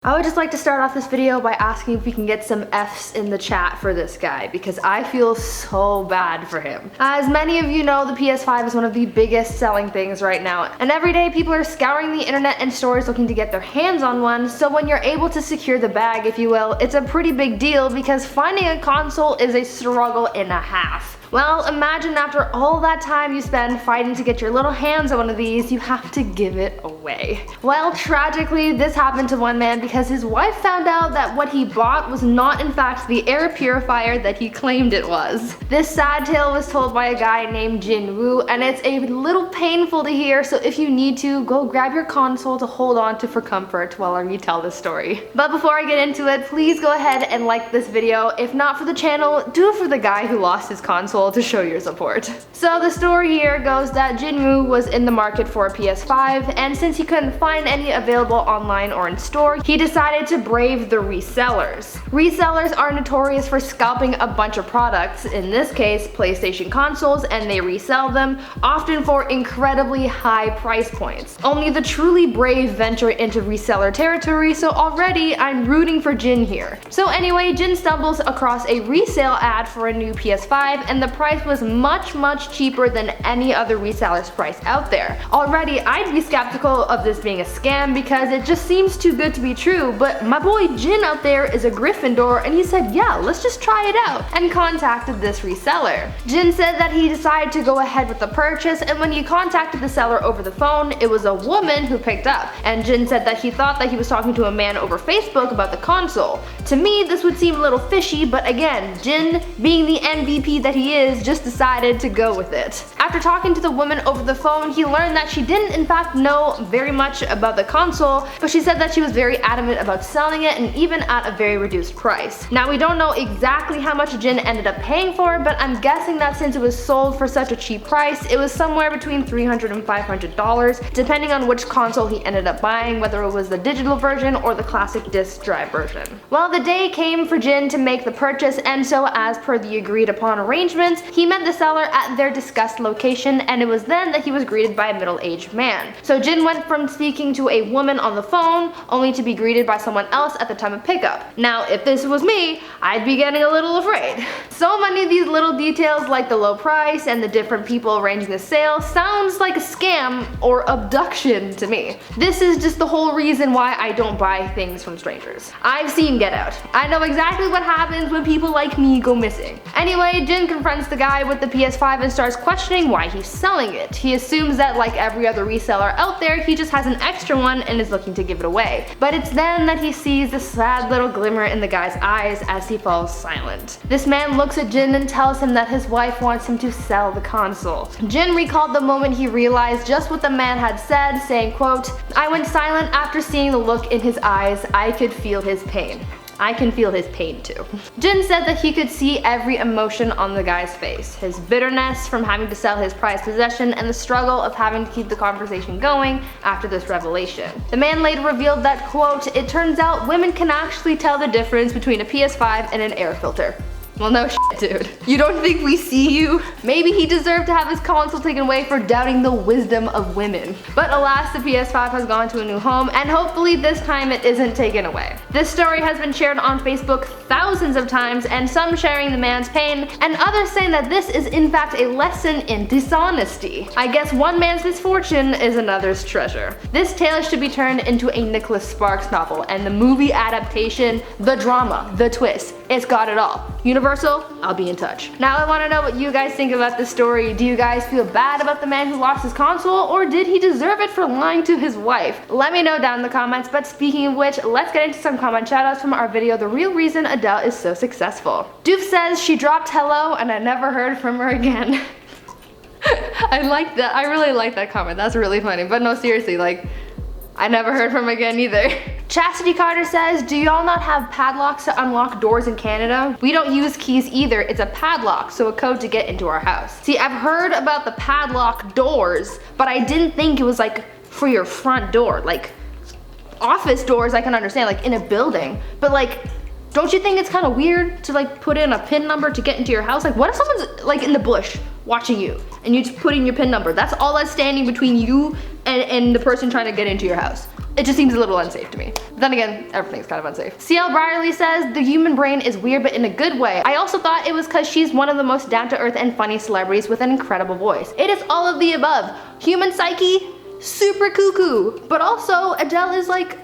I would just like to start off this video by asking if we can get some F's in the chat for this guy because I feel so bad for him. As many of you know, the PS5 is one of the biggest selling things right now, and every day people are scouring the internet and stores looking to get their hands on one, so when you're able to secure the bag, if you will, it's a pretty big deal because finding a console is a struggle and a half. Well, imagine after all that time you spend fighting to get your little hands on one of these, you have to give it away. Well, tragically, this happened to one man because his wife found out that what he bought was not in fact the air purifier that he claimed it was. This sad tale was told by a guy named Jin Woo, and it's a little painful to hear, so if you need to, go grab your console to hold on to for comfort while I retell this story. But before I get into it, please go ahead and like this video. If not for the channel, do it for the guy who lost his console to show your support. So the story here goes that Jinwoo was in the market for a PS5, and since he couldn't find any available online or in store, he decided to brave the resellers. Resellers are notorious for scalping a bunch of products, in this case PlayStation consoles, and they resell them, often for incredibly high price points. Only the truly brave venture into reseller territory, so already I'm rooting for Jin here. So anyway, Jin stumbles across a resale ad for a new PS5, and the price was much cheaper than any other reseller's price out there. Already I'd be skeptical of this being a scam because it just seems too good to be true, but my boy Jin out there is a Gryffindor and he said, yeah, let's just try it out, and contacted this reseller. Jin said that he decided to go ahead with the purchase, and when he contacted the seller over the phone, it was a woman who picked up, and Jin said that he thought that he was talking to a man over Facebook about the console. To me, this would seem a little fishy, but again, Jin, being the MVP that he is, just decided to go with it. After talking to the woman over the phone, he learned that she didn't in fact know very much about the console, but she said that she was very adamant about selling it, and even at a very reduced price. Now we don't know exactly how much Jin ended up paying for it, but I'm guessing that since it was sold for such a cheap price, it was somewhere between $300 and $500, depending on which console he ended up buying, whether it was the digital version or the classic disc drive version. Well, the day came for Jin to make the purchase, and so as per the agreed upon arrangements, he met the seller at their discussed location, and it was then that he was greeted by a middle-aged man. So Jin went from speaking to a woman on the phone, only to be greeted by someone else at the time of pickup. Now, if this was me, I'd be getting a little afraid. So many of these little details, like the low price and the different people arranging the sale, sounds like a scam or abduction to me. This is just the whole reason why I don't buy things from strangers. I've seen Get Out. I know exactly what happens when people like me go missing. Anyway, Jin confronts the guy with the PS5 and starts questioning why he's selling it. He assumes that like every other reseller out there, he just has an extra one and is looking to give it away. But it's then that he sees the sad little glimmer in the guy's eyes as he falls silent. This man looks at Jin and tells him that his wife wants him to sell the console. Jin recalled the moment he realized just what the man had said, saying, quote, "I went silent after seeing the look in his eyes. I could feel his pain." I can feel his pain too. Jin said that he could see every emotion on the guy's face. His bitterness from having to sell his prized possession, and the struggle of having to keep the conversation going after this revelation. The man later revealed that, quote, "It turns out women can actually tell the difference between a PS5 and an air filter." Well, no shit, dude. You don't think we see you? Maybe he deserved to have his console taken away for doubting the wisdom of women. But alas, the PS5 has gone to a new home, and hopefully this time it isn't taken away. This story has been shared on Facebook thousands of times, and some sharing the man's pain, and others saying that this is in fact a lesson in dishonesty. I guess one man's misfortune is another's treasure. This tale should be turned into a Nicholas Sparks novel, and the movie adaptation, the drama, the twist, it's got it all. Universal, I'll be in touch. Now I want to know what you guys think about this story. Do you guys feel bad about the man who lost his console, or did he deserve it for lying to his wife? Let me know down in the comments, but speaking of which, let's get into some comment shoutouts from our video, The Real Reason Adele is So Successful. Doof says she dropped hello and I never heard from her again. I like that. I really like that comment. That's really funny. But no, seriously, like, I never heard from him again either. Chastity Carter says, do y'all not have padlocks to unlock doors in Canada? We don't use keys either. It's a padlock, so a code to get into our house. See, I've heard about the padlock doors, but I didn't think it was like for your front door. Like office doors I can understand, like in a building, but like, don't you think it's kind of weird to like put in a PIN number to get into your house? Like what if someone's like in the bush watching you and you just put in your PIN number? That's all that's standing between you and the person trying to get into your house. It just seems a little unsafe to me. But then again, everything's kind of unsafe. CL Brierly says, the human brain is weird but in a good way. I also thought it was because she's one of the most down-to-earth and funny celebrities with an incredible voice. It is all of the above. Human psyche, super cuckoo. But also, Adele is like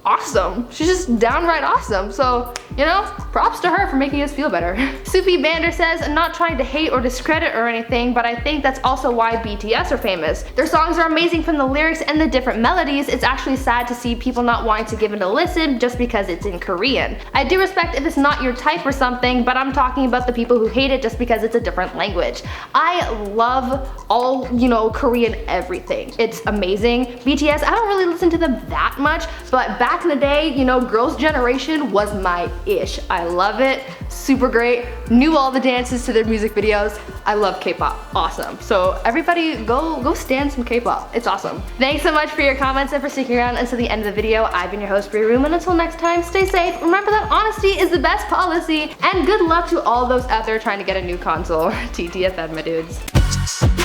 awesome. She's just downright awesome. So, you know, props to her for making us feel better. Soupy Bander says, I'm not trying to hate or discredit or anything, but I think that's also why BTS are famous. Their songs are amazing from the lyrics and the different melodies. It's actually sad to see people not wanting to give it a listen just because it's in Korean. I do respect if it's not your type or something, but I'm talking about the people who hate it just because it's a different language. I love all, you know, Korean everything. It's amazing. BTS, I don't really listen to them that much, but back in the day, you know, Girls' Generation was my ish. I love it, super great. Knew all the dances to their music videos. I love K-pop, awesome. So everybody go stan some K-pop, it's awesome. Thanks so much for your comments and for sticking around until the end of the video. I've been your host, Brie Room, and until next time, stay safe. Remember that honesty is the best policy, and good luck to all those out there trying to get a new console. TTFN, my dudes.